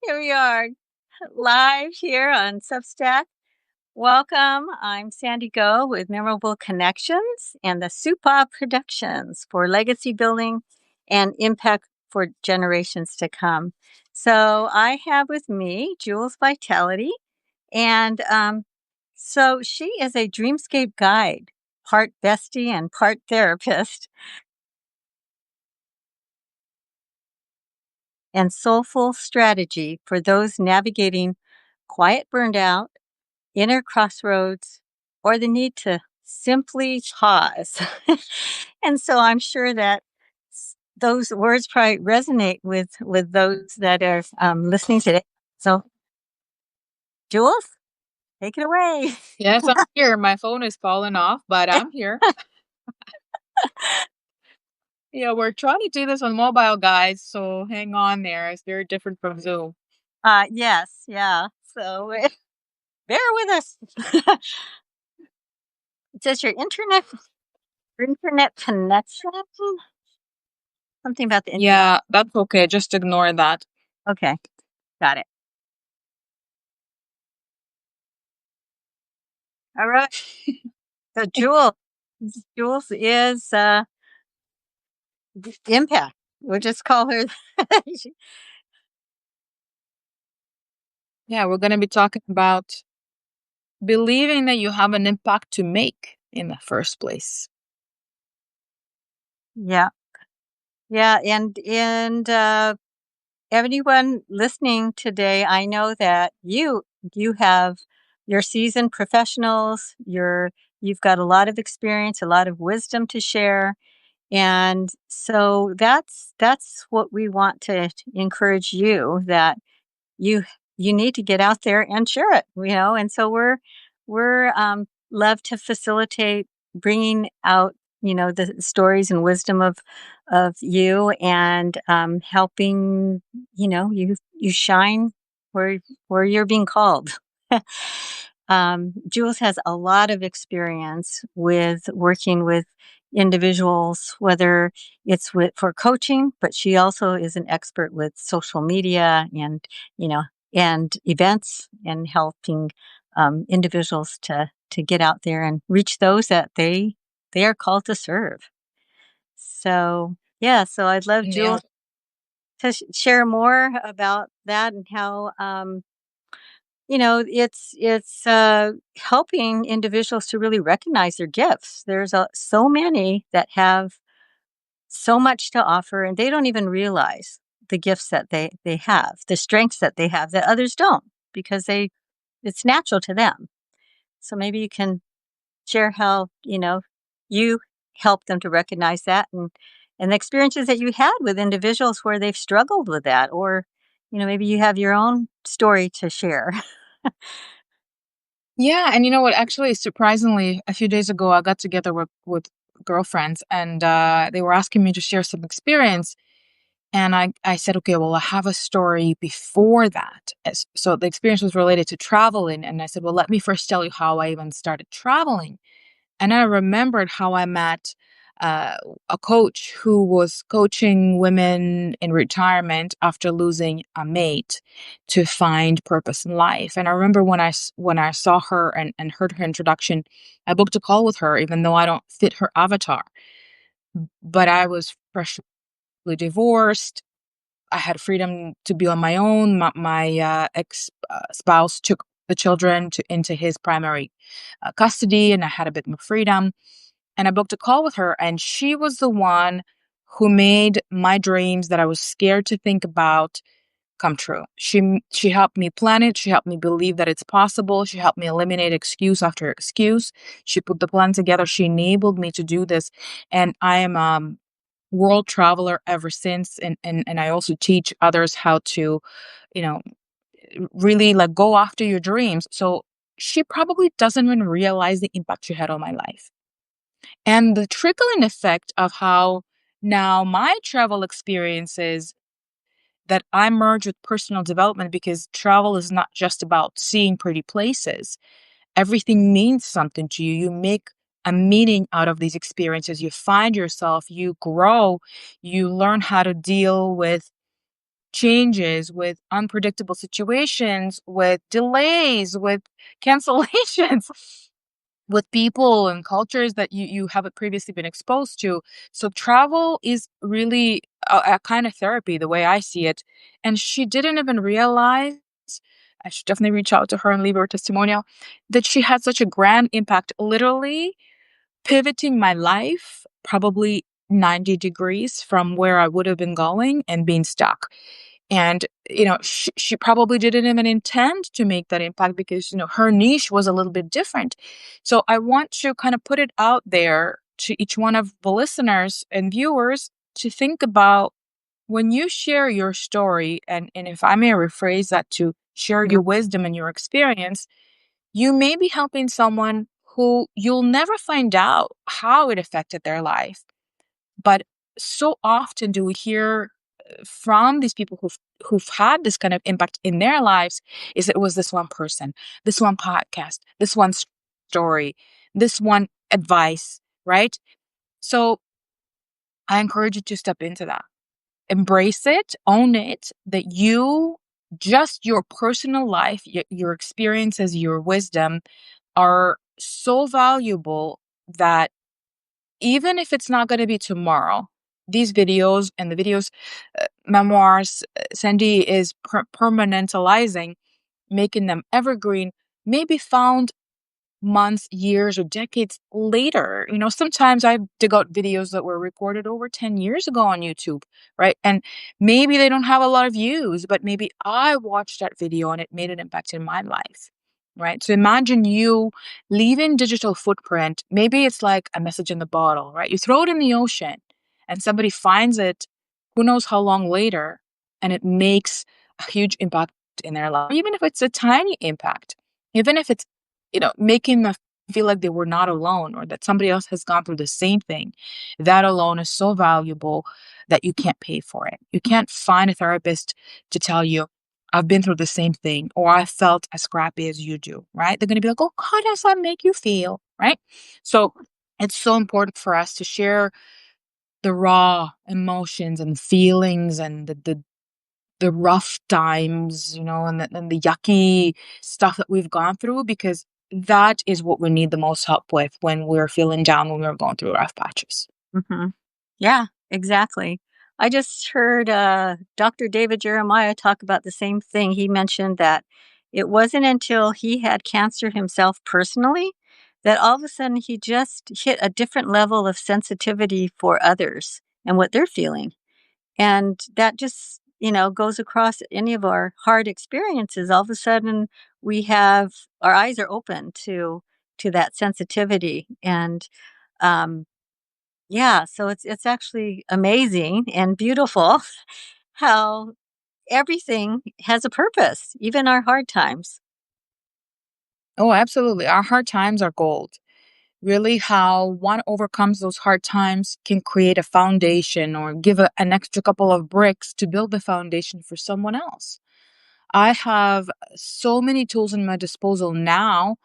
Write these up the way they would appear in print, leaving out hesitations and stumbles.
Here we are, live here on Substack. Welcome. I'm Sandy Go with Memorable Connections and the SUPA Productions for legacy building and impact for generations to come. So I have with me Julz Vitality, and so she is a Dreamscape guide, part bestie and part therapist, and soulful strategy for those navigating quiet burnout, inner crossroads, or the need to simply pause. And so I'm sure that those words probably resonate with those that are listening today. So, Jules, take it away. Yes, I'm here. My phone is falling off, but I'm here. Yeah, we're trying to do this on mobile, guys, so hang on there. It's very different from Zoom. Yes, yeah. So bear with us. It says your internet connection. Something about the internet. Yeah, that's okay. Just ignore that. Okay, got it. All right. So Jules is impact. We'll just call her. Yeah, we're going to be talking about believing that you have an impact to make in the first place. Yeah, yeah, and everyone listening today, I know that you have you're seasoned professionals. You've got a lot of experience, a lot of wisdom to share. And so that's what we want to encourage you, that you you need to get out there and share it, and so we're love to facilitate bringing out, the stories and wisdom of you, and helping, you shine where you're being called. Jules has a lot of experience with working with individuals, whether it's for coaching, but she also is an expert with social media you know, and events, and helping individuals to get out there and reach those that they are called to serve. So yeah, so I'd love Yeah. Jules to share more about that, and how it's helping individuals to really recognize their gifts. There's so many that have so much to offer, and they don't even realize the gifts that they have, the strengths that they have that others don't, because it's natural to them. So maybe you can share how, you help them to recognize that, and the experiences that you had with individuals where they've struggled with that, or maybe you have your own story to share. Yeah, and you know what? Actually, surprisingly, a few days ago, I got together with girlfriends, and they were asking me to share some experience. And I said, okay, well, I have a story before that. So the experience was related to traveling. And I said, well, let me first tell you how I even started traveling. And I remembered how I met uh, a coach who was coaching women in retirement after losing a mate to find purpose in life. And I remember when I saw her and heard her introduction, I booked a call with her, even though I don't fit her avatar. But I was freshly divorced. I had freedom to be on my own. My ex spouse took the children into his primary custody, and I had a bit more freedom. And I booked a call with her, and she was the one who made my dreams that I was scared to think about come true. She helped me plan it. She helped me believe that it's possible. She helped me eliminate excuse after excuse. She put the plan together. She enabled me to do this, and I am world traveler ever since. And I also teach others how to, you know, really like go after your dreams. So she probably doesn't even realize the impact she had on my life. And the trickling effect of how now my travel experiences that I merge with personal development, because travel is not just about seeing pretty places. Everything means something to you. You make a meaning out of these experiences. You find yourself, you grow, you learn how to deal with changes, with unpredictable situations, with delays, with cancellations, with people and cultures that you haven't previously been exposed to. So travel is really a kind of therapy, the way I see it. And she didn't even realize, I should definitely reach out to her and leave her a testimonial, that she had such a grand impact, literally pivoting my life probably 90 degrees from where I would have been going and being stuck. And, she probably didn't even intend to make that impact because, her niche was a little bit different. So I want to kind of put it out there to each one of the listeners and viewers to think about when you share your story, and if I may rephrase that, to share your wisdom and your experience, you may be helping someone who you'll never find out how it affected their life. But so often do we hear from these people who've had this kind of impact in their lives, is it was this one person, this one podcast, this one story, this one advice, right? So I encourage you to step into that. Embrace it, own it, that just your personal life, your experiences, your wisdom are so valuable that even if it's not going to be tomorrow, these videos and the videos, memoirs, Sandy is permanentalizing, making them evergreen, may be found months, years, or decades later. Sometimes I dig out videos that were recorded over 10 years ago on YouTube, right? And maybe they don't have a lot of views, but maybe I watched that video and it made an impact in my life, right? So imagine you leaving digital footprint. Maybe it's like a message in the bottle, right? You throw it in the ocean and somebody finds it, who knows how long later, and it makes a huge impact in their life, even if it's a tiny impact, even if it's making them feel like they were not alone or that somebody else has gone through the same thing. That alone is so valuable that you can't pay for it. You can't find a therapist to tell you, I've been through the same thing, or I felt as scrappy as you do, right? They're going to be like, oh, how does that make you feel, right? So it's so important for us to share the raw emotions and feelings and the rough times, and the yucky stuff that we've gone through, because that is what we need the most help with when we're feeling down, when we're going through rough patches. Mhm. Yeah, exactly. I just heard Dr. David Jeremiah talk about the same thing. He mentioned that it wasn't until he had cancer himself personally that all of a sudden he just hit a different level of sensitivity for others and what they're feeling. And that just, goes across any of our hard experiences. All of a sudden we have our eyes are open to that sensitivity. And um yeah, so it's actually amazing and beautiful how everything has a purpose, even our hard times. Oh, absolutely. Our hard times are gold. Really, how one overcomes those hard times can create a foundation or give an extra couple of bricks to build the foundation for someone else. I have so many tools in my disposal now.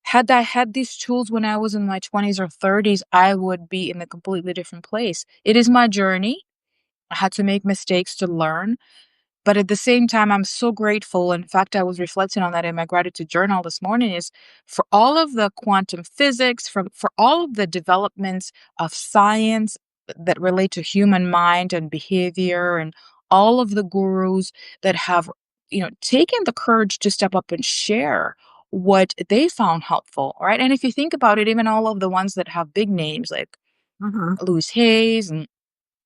Had I had these tools when I was in my 20s or 30s, I would be in a completely different place. It is my journey. I had to make mistakes to learn. But at the same time, I'm so grateful. In fact, I was reflecting on that in my gratitude journal this morning, is for all of the quantum physics, for all of the developments of science that relate to human mind and behavior, and all of the gurus that have, taken the courage to step up and share what they found helpful, right? And if you think about it, even all of the ones that have big names like Mhm. Louis Hayes and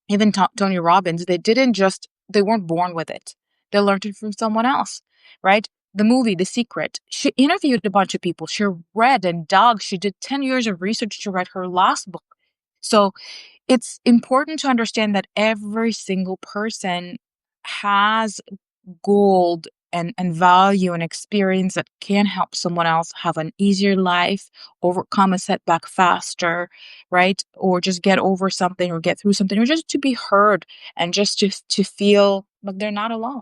even Tony Robbins, they weren't born with it. They learned it from someone else, right? The movie, The Secret, she interviewed a bunch of people. She read and dug. She did 10 years of research to write her last book. So it's important to understand that every single person has gold and value and experience that can help someone else have an easier life, overcome a setback faster, right? Or just get over something or get through something, or just to be heard and just to feel like they're not alone.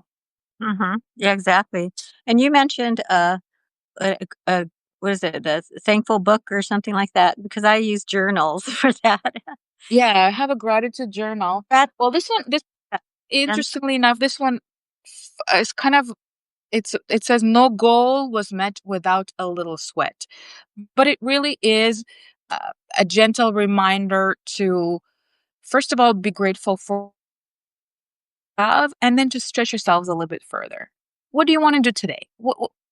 Mhm. Yeah, exactly. And you mentioned a what is it? A thankful book or something like that because I use journals for that. Yeah, I have a gratitude journal. That Well, this one, and interestingly enough, this one it's kind of it says no goal was met without a little sweat. But it really is a gentle reminder to, first of all, be grateful for have, and then to stretch yourselves a little bit further. What do you want to do today?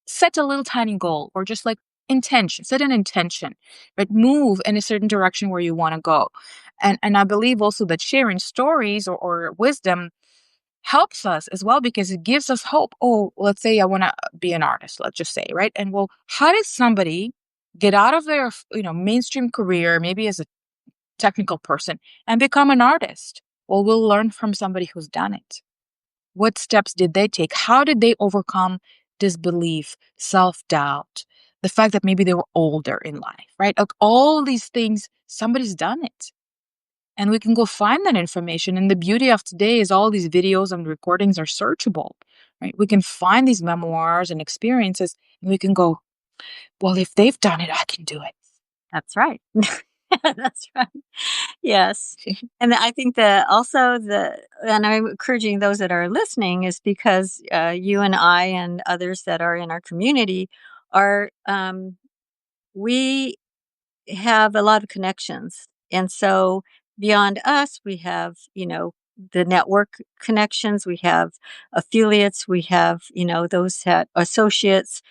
Set a little tiny goal, or just like intention. Set an intention, but move in a certain direction where you want to go. And I believe also that sharing stories or wisdom helps us as well, because it gives us hope. Oh, let's say I want to be an artist, let's just say, right? And well, how does somebody get out of their mainstream career, maybe as a technical person, and become an artist? Well, we'll learn from somebody who's done it. What steps did they take? How did they overcome disbelief, self-doubt, the fact that maybe they were older in life, right? Like all these things, somebody's done it. And we can go find that information. And the beauty of today is all these videos and recordings are searchable, right? We can find these memoirs and experiences, and we can go, well, if they've done it, I can do it. That's right. That's right. Yes. And I think that also and I'm encouraging those that are listening is because you and I and others that are in our community are, we have a lot of connections. And so beyond us, we have, the network connections, we have affiliates, we have, those that associates.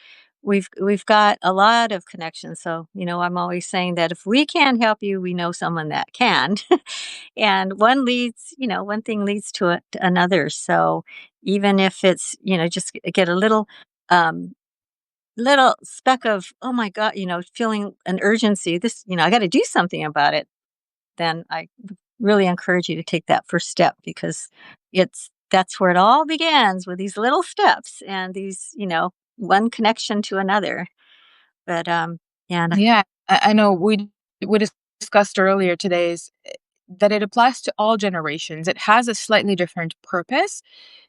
We've got a lot of connections. So, I'm always saying that if we can't help you, we know someone that can. And one thing leads to another. So even if it's, just get a little speck of, oh my God, feeling an urgency, this, I got to do something about it, then I really encourage you to take that first step, because that's where it all begins, with these little steps and these, one connection to another. But, and Yeah, I know we discussed earlier today is that it applies to all generations. It has a slightly different purpose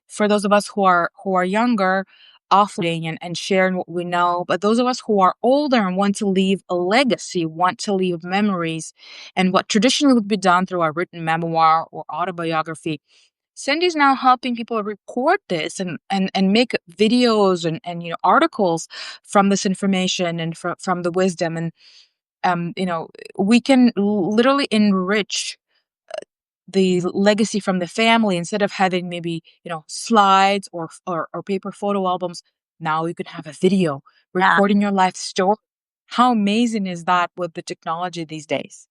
for those of us who are younger, offloading and sharing what we know. But those of us who are older and want to leave a legacy, want to leave memories, and what traditionally would be done through a written memoir or autobiography. Cindy's now helping people record this and make videos and articles from this information and from the wisdom. And we can literally enrich the legacy from the family, instead of having maybe slides or paper photo albums. Now you can have a video yeah. recording your life story. How amazing is that with the technology these days?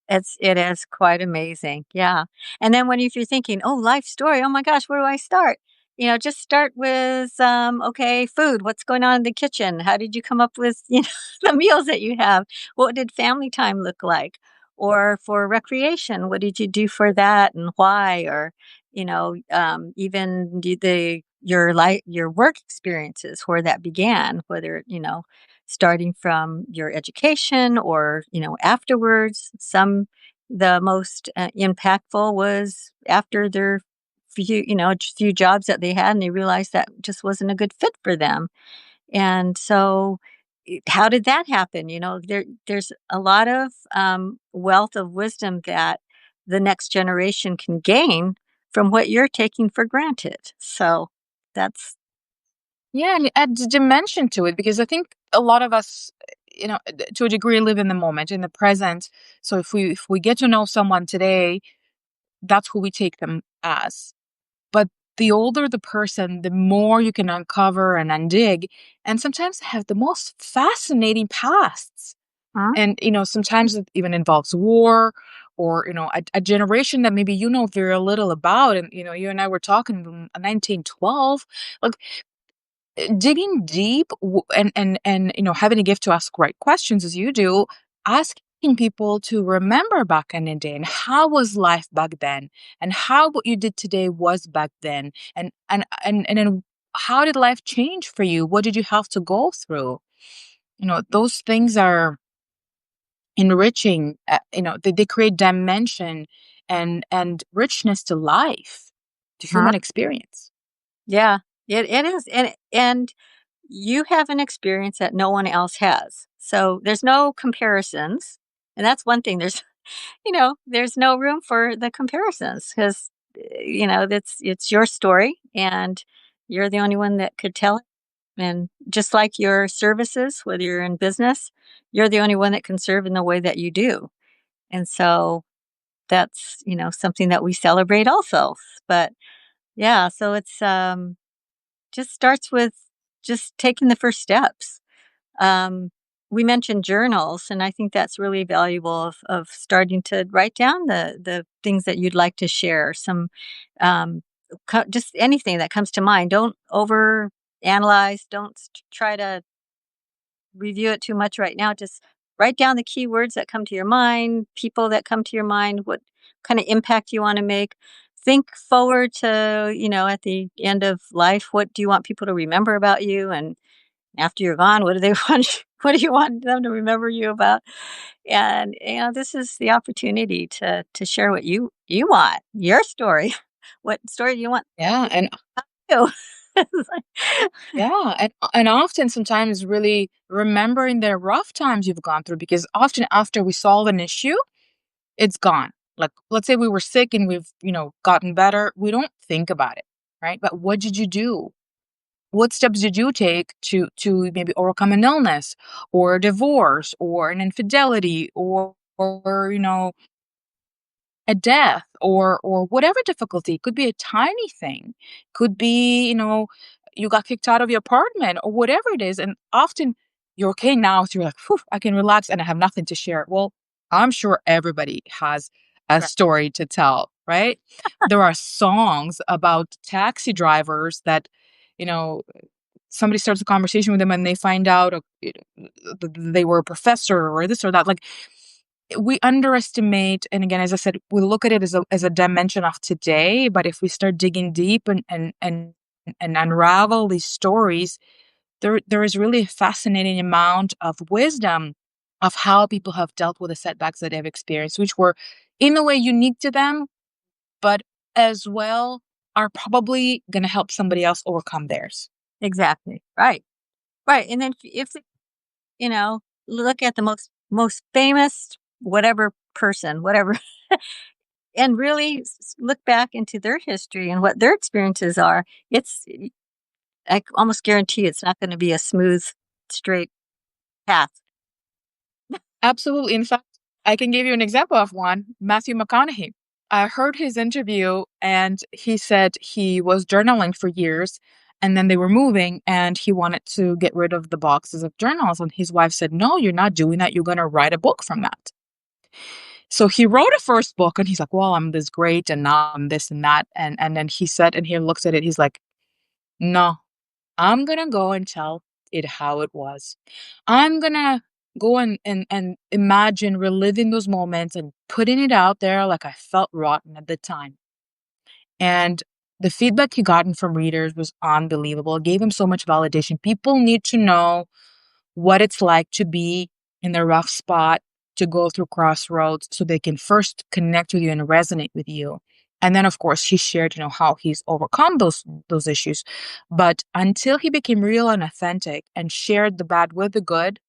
It is quite amazing, yeah. And then if you're thinking, "Oh, life story, oh my gosh, where do I start?" Just start with, okay, food, what's going on in the kitchen? How did you come up with, the meals that you have? What did family time look like? Or for recreation, what did you do for that and why? Or, even your work experiences, where that began, whether, starting from your education or, afterwards. The most impactful was after their few jobs that they had, and they realized that just wasn't a good fit for them. And so, how did that happen? There's a lot of wealth of wisdom that the next generation can gain from what you're taking for granted. So that's Yeah, and add dimension to it, because I think a lot of us, to a degree, live in the moment, in the present. So if we get to know someone today, that's who we take them as. But the older the person, the more you can uncover and undig, and sometimes have the most fascinating pasts. huh? And sometimes it even involves war, or a generation that maybe very little about. And you and I were talking in 1912. Like digging deep, and having a gift to ask right questions as you do, asking people to remember back in the day, and how was life back then, and how what you did today was back then, and then how did life change for you? What did you have to go through? Those things are enriching. They create dimension and richness to life, to Huh? human experience. Yeah, it is, and you have an experience that no one else has. So there's no comparisons, and that's one thing. There's no room for the comparisons, because it's your story, and You're the only one that could tell it. And just like your services, whether you're in business, you're the only one that can serve in the way that you do. And so that's, something that we celebrate also. But yeah, so it's just starts with just taking the first steps. Um, we mentioned journals, and I think that's really valuable of starting to write down the things that you'd like to share. Some um, just anything that comes to mind. Don't over analyze. Don't try to review it too much right now. Just write down the key words that come to your mind, people that come to your mind, what kind of impact you want to make. Think forward to, at the end of life, what do you want people to remember about you? And after you're gone, what do they want? What do you want them to remember you about? And this is the opportunity to share what you want, your story. What story do you want Yeah, and to? yeah, and often sometimes really remembering the rough times you've gone through, because often after we solve an issue, it's gone. Like, let's say we were sick and we've, gotten better, we don't think about it, right? But what did you do? What steps did you take to maybe overcome an illness or a divorce or an infidelity or a death or whatever difficulty? It could be a tiny thing, could be, you got kicked out of your apartment or whatever it is, and often you're okay now, so you're like, "Phew, I can relax and I have nothing to share." Well, I'm sure everybody has a Right. story to tell, right? There are songs about taxi drivers that, you know somebody starts a conversation with them and they find out, they were a professor or this or that. Like, we underestimate, and again, as I said, we look at it as a dimension of today, but if we start digging deep and unravel these stories, there is really a fascinating amount of wisdom of how people have dealt with the setbacks that they've experienced, which were in a way unique to them, but as well are probably going to help somebody else overcome theirs. Exactly. Right. Right. And then if you know, look at the most famous whatever person, whatever, and really look back into their history and what their experiences are. I almost guarantee it's not going to be a smooth, straight path. Absolutely. In fact, I can give you an example of one, Matthew McConaughey. I heard his interview and he said he was journaling for years and then they were moving and he wanted to get rid of the boxes of journals. And his wife said, "No, you're not doing that. You're going to write a book from that." So he wrote a first book and he's like, "Well, I'm this great and now I'm this and that." And then he said, and he looks at it, he's like, "No, I'm gonna go and tell it how it was. I'm gonna go and imagine reliving those moments and putting it out there like I felt rotten at the time." And the feedback he gotten from readers was unbelievable. It gave him so much validation. People need to know what it's like to be in a rough spot, to go through crossroads so they can first connect with you and resonate with you. And then of course he shared, how he's overcome those issues. But until he became real and authentic and shared the bad with the good,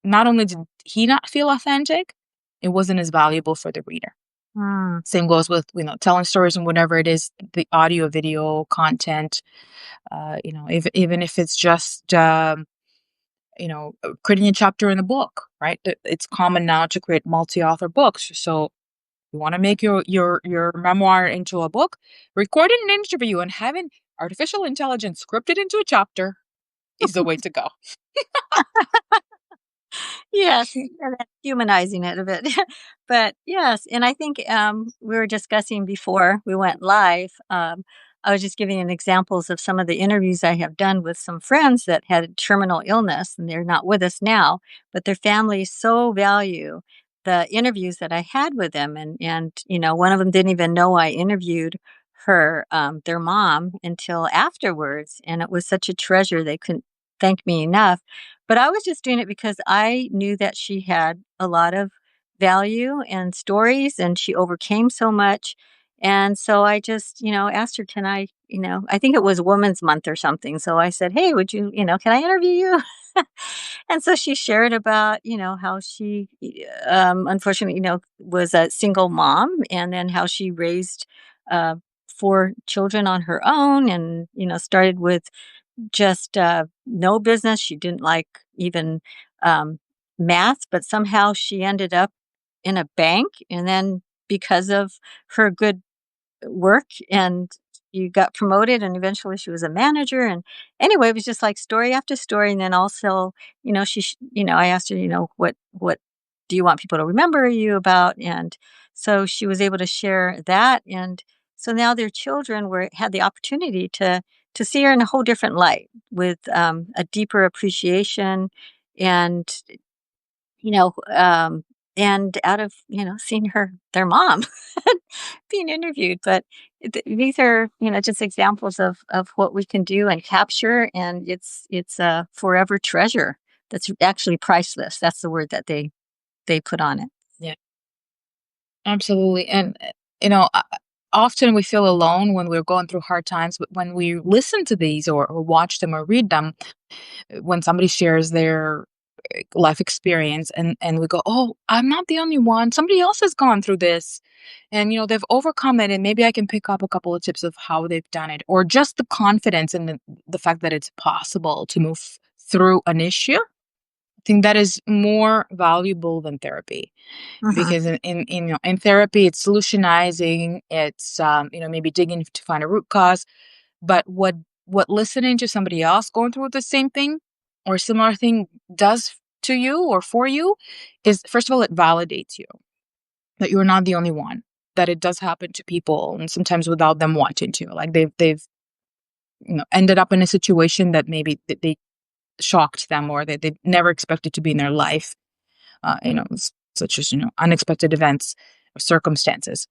not only did he not feel authentic, it wasn't as valuable for the reader. Mm, Same goes with, telling stories and whatever it is, the audio, video content, even if it's just creating a chapter in a book, right? It's common now to create multi-author books. So you want to make your memoir into a book, recording an interview and having artificial intelligence scripted into a chapter is the way to go. yes, and then humanizing it a bit. But yes, and I think we were discussing before we went live. I was just giving an examples of some of the interviews I have done with some friends that had terminal illness, and they're not with us now, but their families so value the interviews that I had with them, and one of them didn't even know I interviewed their mom until afterwards, and it was such a treasure. They couldn't thank me enough, but I was just doing it because I knew that she had a lot of value and stories and she overcame so much. And so I just, asked her, can I think it was Women's Month or something. So I said, hey, would you, can I interview you? And so she shared about, how she, unfortunately, was a single mom and then how she raised, uh, 4 children on her own and, started with just, no business. She didn't like even, um, math, but somehow she ended up in a bank, and then because of her good work and you got promoted and eventually she was a manager, and anyway, it was just like story after story. And then also, I asked her, what do you want people to remember you about? And so she was able to share that. And so now their children had the opportunity to see her in a whole different light with a deeper appreciation and you know, and out of, seeing their mom being interviewed. But these are, just examples of what we can do and capture. And it's a forever treasure that's actually priceless. That's the word that they put on it. Yeah, absolutely. And, often we feel alone when we're going through hard times, but when we listen to these or watch them or read them, when somebody shares their life experience and we go, oh, I'm not the only one, somebody else has gone through this, and they've overcome it, and maybe I can pick up a couple of tips of how they've done it, or just the confidence and the fact that it's possible to move through an issue. I think that is more valuable than therapy, Hmm. because in therapy it's solutionizing, it's maybe digging to find a root cause. But what listening to somebody else going through the same thing or similar thing does to you or for you is, first of all, it validates you that you're not the only one, that it does happen to people, and sometimes without them wanting to. Like they've ended up in a situation that maybe they shocked them, or they never expected to be in their life, such as unexpected events or circumstances.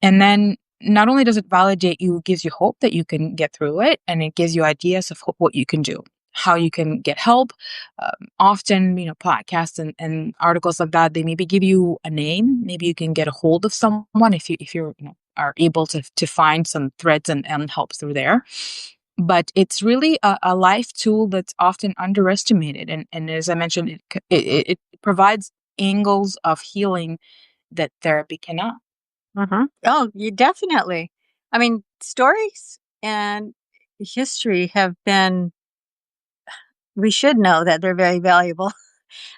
And then not only does it validate you, it gives you hope that you can get through it, and it gives you ideas of what you can do, how you can get help. Often, podcasts and articles like that, they maybe give you a name. Maybe you can get a hold of someone if you are able to find some threads and help through there. But it's really a life tool that's often underestimated, and as I mentioned, it provides angles of healing that therapy cannot. Oh, you definitely. I mean, stories and history have been. We should know that they're very valuable.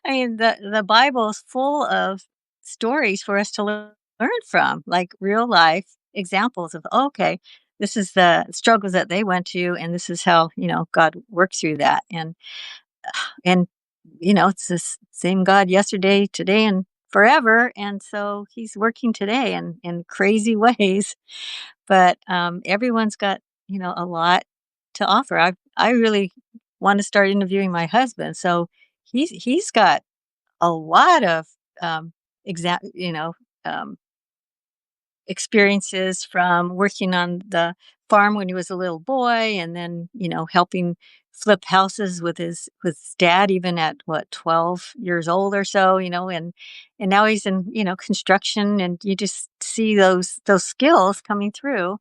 I mean, the Bible is full of stories for us to learn from, like real life examples of, okay, this is the struggles that they went to, and this is how, God worked through that. And it's the same God yesterday, today, and forever. And so he's working today in crazy ways. But everyone's got, a lot to offer. I really want to start interviewing my husband. So he's got a lot of um, exact, um, experiences from working on the farm when he was a little boy, and then helping flip houses with his dad even at what 12 years old or so, and now he's in construction, and you just see those skills coming through.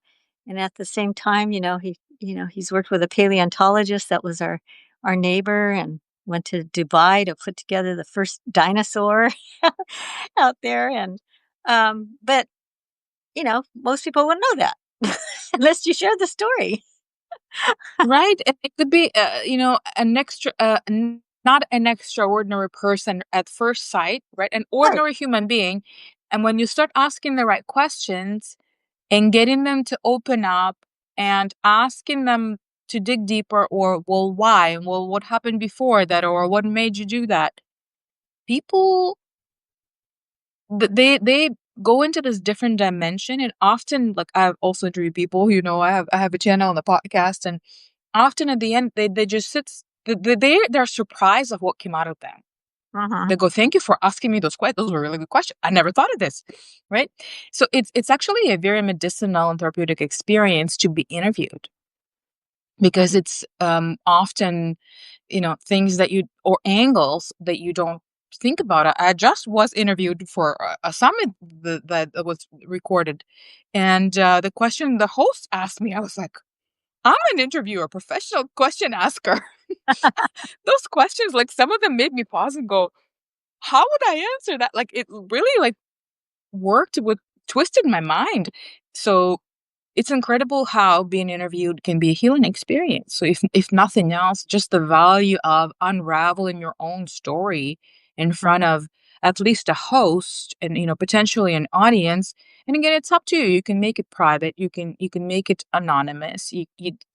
And at the same time, he's worked with a paleontologist that was our neighbor, and went to Dubai to put together the first dinosaur out there. And but most people wouldn't know that unless you share the story. Right? And it could be, an not an extraordinary person at first sight, right? An Right. ordinary human being. And when you start asking the right questions and getting them to open up and asking them to dig deeper, or, well, why? Well, what happened before that? Or what made you do that? People, they go into this different dimension. And often, like, I've also interviewed people, I have a channel on the podcast, and often at the end, they just they're surprised of what came out of them. Mhm. They go, "Thank you for asking me those questions. Those were really good questions. I never thought of this." Right? So it's actually a very medicinal and therapeutic experience to be interviewed, because Mhm. it's often things that you, or angles that you don't think about. I just was interviewed for a summit that was recorded, and the question the host asked me, I was like, I'm an interviewer, professional question asker. Those questions, like, some of them made me pause and go, how would I answer that? Like, it really, like, worked with twisted my mind. So it's incredible how being interviewed can be a healing experience. So if nothing else, just the value of unraveling your own story in front of at least a host and potentially an audience. And again, it's up to you. You can make it private. You can make it anonymous. You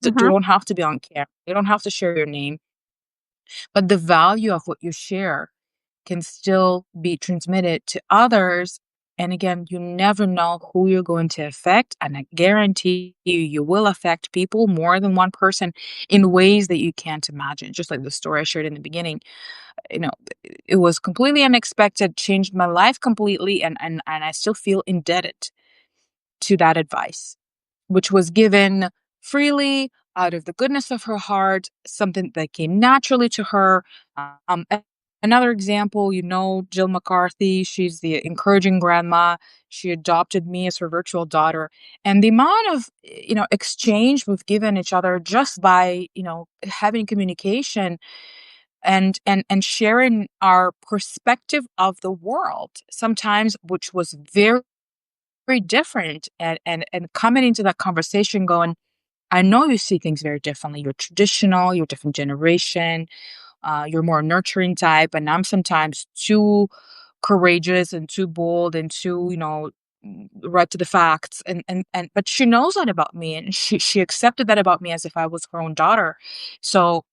Mhm. don't have to be on camera. You don't have to share your name, but the value of what you share can still be transmitted to others. And again, you never know who you're going to affect. And I guarantee you, you will affect people, more than one person, in ways that you can't imagine. Just like the story I shared in the beginning, you know, it was completely unexpected, changed my life completely. And I still feel indebted to that advice, which was given freely out of the goodness of her heart, something that came naturally to her. Another example, Jill McCarthy, she's the encouraging grandma. She adopted me as her virtual daughter. And the amount of, exchange we've given each other just by, having communication and sharing our perspective of the world, sometimes which was very different, and coming into that conversation going, I know you see things very differently. You're traditional, you're a different generation, you're more nurturing type, and I'm sometimes too courageous and too bold and too, right to the facts. And but she knows that about me, and she accepted that about me as if I was her own daughter. So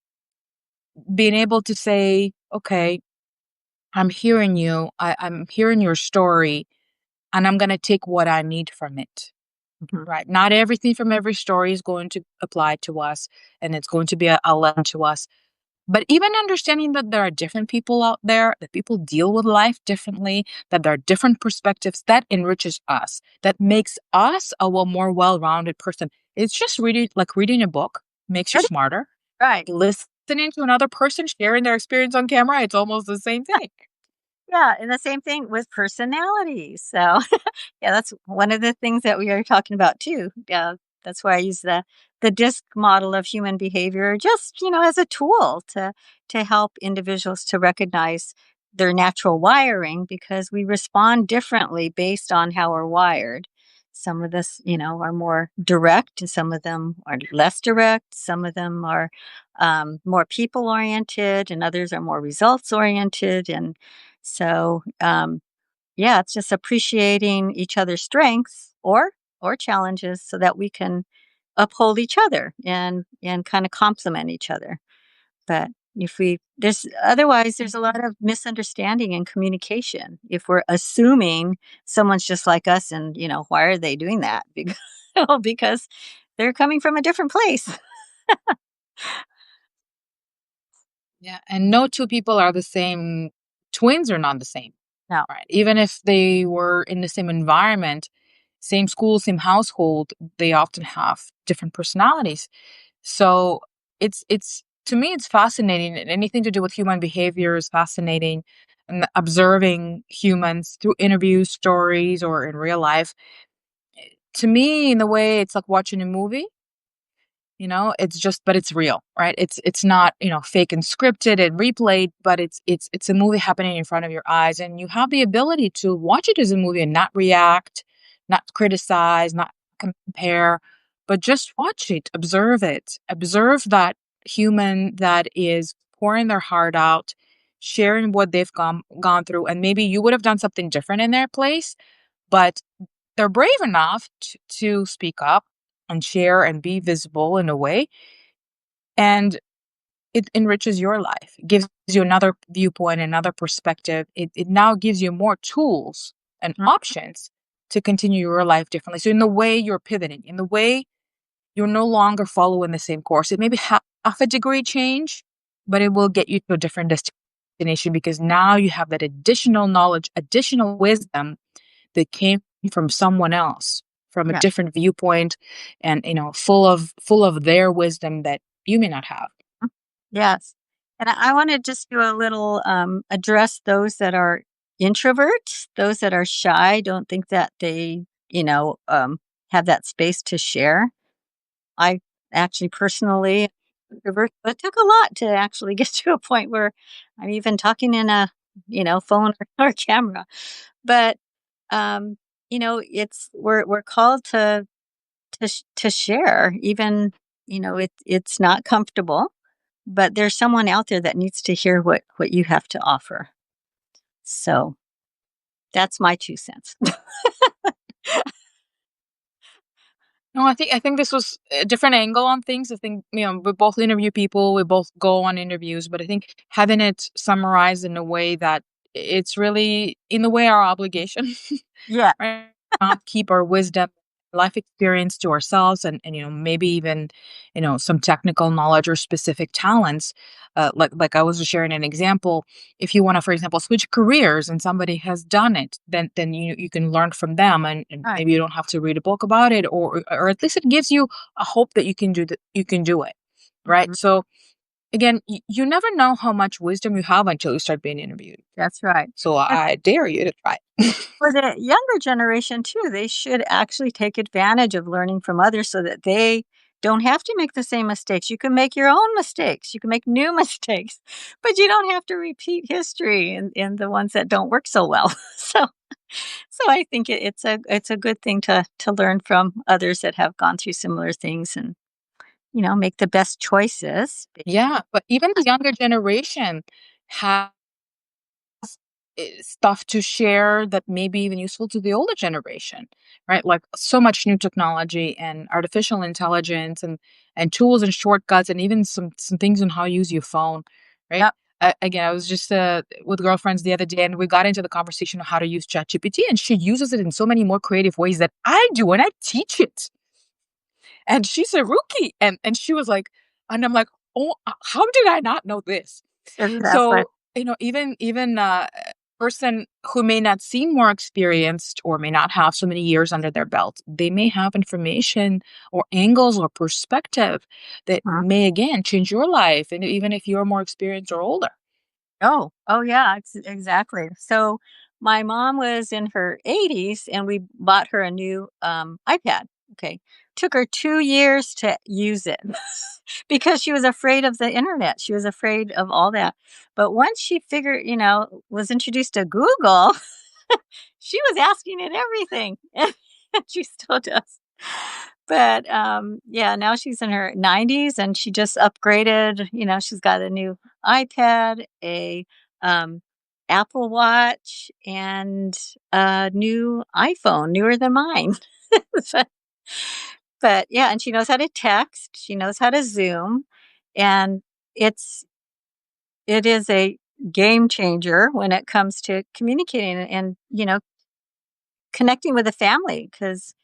being able to say, okay, I'm hearing you, I'm hearing your story, and I'm gonna take what I need from it. Mhm. Right. Not everything from every story is going to apply to us, and it's going to be a lesson to us. But even understanding that there are different people out there, that people deal with life differently, that there are different perspectives, that enriches us, that makes us a more well-rounded person. It's just reading a book makes you Right. smarter. Right. Listening to another person sharing their experience on camera, it's almost the same thing. Yeah, and the same thing with personalities. So, yeah, that's one of the things that we are talking about too. Yeah, that's why I use the DISC model of human behavior just, as a tool to help individuals to recognize their natural wiring because we respond differently based on how we're wired. Some of us, are more direct, and some of them are less direct. Some of them are more people oriented, and others are more results oriented. And so, yeah, it's just appreciating each other's strengths or challenges so that we can uphold each other and kind of complement each other. But if we there's otherwise there's a lot of misunderstanding in communication. If we're assuming someone's just like us and, why are they doing that? Because well, because they're coming from a different place. Yeah. And no two people are the same. Twins are not the same. No. Right. Even if they were in the same environment, same school, same household, they often have different personalities. So it's to me it's fascinating. And anything to do with human behavior is fascinating. And observing humans through interviews, stories, or in real life. To me, in the way it's like watching a movie. It's just but it's real, right? It's not, fake and scripted and replayed, but it's a movie happening in front of your eyes, and you have the ability to watch it as a movie and not react, not criticize, not compare, but just watch it, observe it. Observe that human that is pouring their heart out, sharing what they've gone through, and maybe you would have done something different in their place, but they're brave enough to speak up and share and be visible in a way, and it enriches your life. It gives you another viewpoint, another perspective. It now gives you more tools and Mm. options to continue your life differently. So in the way you're pivoting, in the way you're no longer following the same course, it may be half a degree change, but it will get you to a different destination because now you have that additional knowledge, additional wisdom that came from someone else, from a Yeah. different viewpoint, and full of their wisdom that you may not have. Yes. And I want to just do a little address those that are introverts, those that are shy, don't think that they, have that space to share. I actually personally introvert, but it took a lot to actually get to a point where I'm even talking in a, phone or camera. But it's we're called to to share, even, it's not comfortable, but there's someone out there that needs to hear what you have to offer. So, that's my 2 cents. No, I think this was a different angle on things. I think, we both interview people, we both go on interviews, but I think having it summarized in a way that it's really in a way our obligation, Yeah. right? Not keep our wisdom, life experience to ourselves and maybe even, some technical knowledge or specific talents. Like I was just sharing an example. If you want to, for example, switch careers and somebody has done it, then you can learn from them and Right. maybe you don't have to read a book about it or at least it gives you a hope that you can do it. Right. Mhm. So again, you never know how much wisdom you have until you start being interviewed. That's right. So And I dare you to try it. for the younger generation too, they should actually take advantage of learning from others so that they don't have to make the same mistakes. You can make your own mistakes. You can make new mistakes, but you don't have to repeat history in the ones that don't work so well. So I think it's a good thing to learn from others that have gone through similar things and make the best choices. Yeah, but even the younger generation has stuff to share that may be even useful to the older generation, right? Like so much new technology and artificial intelligence and tools and shortcuts and even some things on how to use your phone, right? Yep. Again, I was just with girlfriends the other day, and we got into the conversation of how to use ChatGPT, and she uses it in so many more creative ways that I do, and I teach it. And she's a rookie, and she was like, and I'm like, oh, how did I not know this? Isn't that fun? So, even person who may not seem more experienced or may not have so many years under their belt, they may have information or angles or perspective that may again change your life, and even if you're more experienced or older. Oh, yeah, exactly. So my mom was in her 80s and we bought her a new iPad. Okay. Took her 2 years to use it because she was afraid of the internet. She was afraid of all that. But once she figured, was introduced to Google, she was asking it everything. And she still does. But yeah, now she's in her 90s and she just upgraded. She's got a new iPad, a um, Apple Watch, and a new iPhone, newer than mine. So- but yeah, and she knows how to text, she knows how to Zoom, and it's it is a game changer when it comes to communicating and connecting with the family because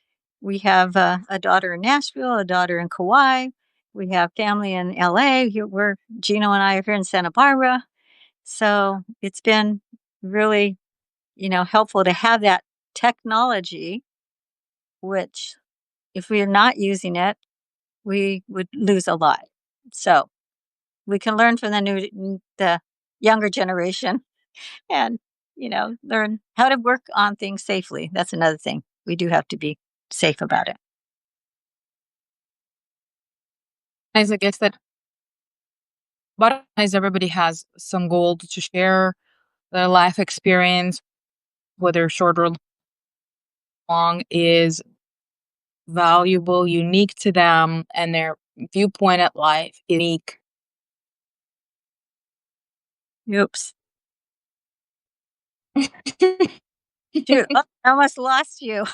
we have a daughter in Nashville, a daughter in Kauai. We have family in LA. We're Gino and I are here in Santa Barbara. So it's been really, helpful to have that technology, which if we are not using it, we would lose a lot. So we can learn from the younger generation and, learn how to work on things safely. That's another thing. We do have to be safe about it. As I guess that bottom line is everybody has some gold to share their life experience, whether short or long, is valuable, unique to them, and their viewpoint at life is unique. Oops. Shoot. Oh, I almost lost you.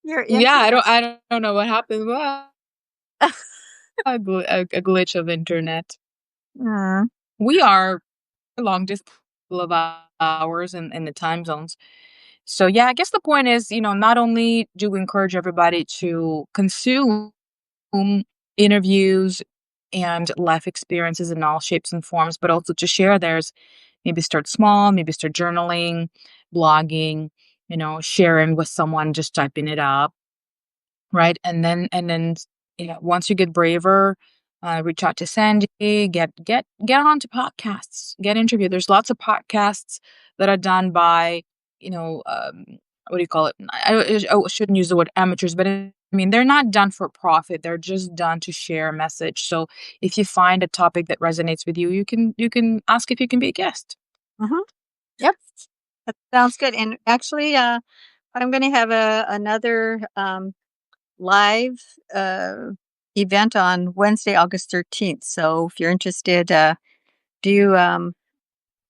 Your Yeah, internet. I don't know what happened. Well, a glitch of internet. Mm, We are a long distance of hours in the time zones. So yeah, I guess the point is, not only do we encourage everybody to consume interviews and life experiences in all shapes and forms, but also to share theirs. Maybe start small, maybe start journaling, blogging, sharing with someone, just typing it up, right? And then once you get braver, reach out to Sandy, get onto podcasts, get interviewed. There's lots of podcasts that are done by, you know, um, what do you call it? I shouldn't use the word amateurs, but I mean they're not done for profit. They're just done to share a message. So if you find a topic that resonates with you, you can ask if you can be a guest. mhm. Yep. That sounds good. And actually, I'm gonna have another, live, uh, event on Wednesday, August 13th, so if you're interested, do,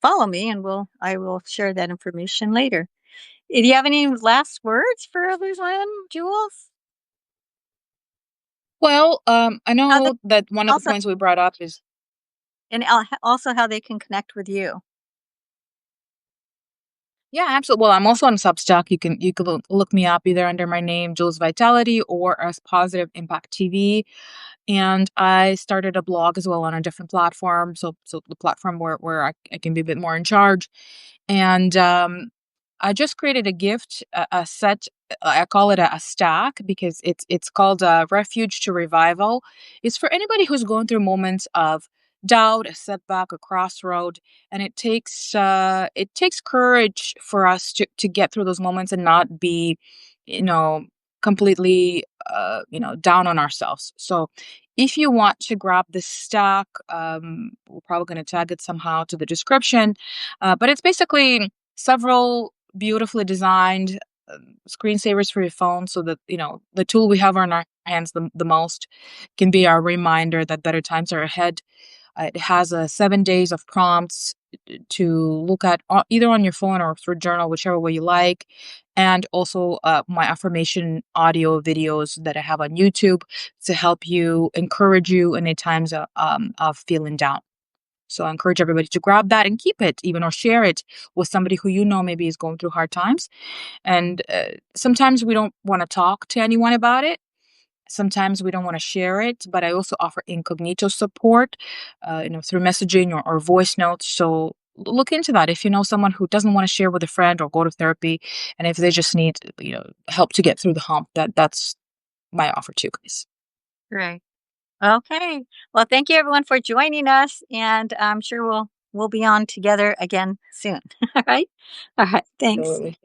follow me, and I will share that information later. Do you have any last words for everyone, Jules? Well, I How they know that one of the also points we brought up is and also how they can connect with you. yeah, absolutely. Well, I'm also on Substack. You can look me up either under my name, Jules Vitality, or as Positive Impact TV. And I started a blog as well on a different platform. So the platform where I can be a bit more in charge. And I just created a gift, a set. I call it a stack because it's called Refuge to Revival. It's for anybody who's going through moments of doubt, a setback, a crossroad, and it takes courage for us to get through those moments and not be, you know, completely down on ourselves. So if you want to grab this stack, we're probably going to tag it somehow to the description. But it's basically several beautifully designed screensavers for your phone so that the tool we have on our hands the most can be our reminder that better times are ahead. It has 7 days of prompts to look at either on your phone or through journal, whichever way you like, and also my affirmation audio videos that I have on YouTube to help you, encourage you in a times of feeling down. So I encourage everybody to grab that and keep it, even or share it with somebody who maybe is going through hard times. And sometimes we don't want to talk to anyone about it. Sometimes we don't want to share it, but I also offer incognito support, through messaging or voice notes. So look into that if you know someone who doesn't want to share with a friend or go to therapy, and if they just need help to get through the hump. That's my offer to you guys. Right. Okay. Well, thank you everyone for joining us, and I'm sure we'll be on together again soon. All right. All right. Thanks. Absolutely.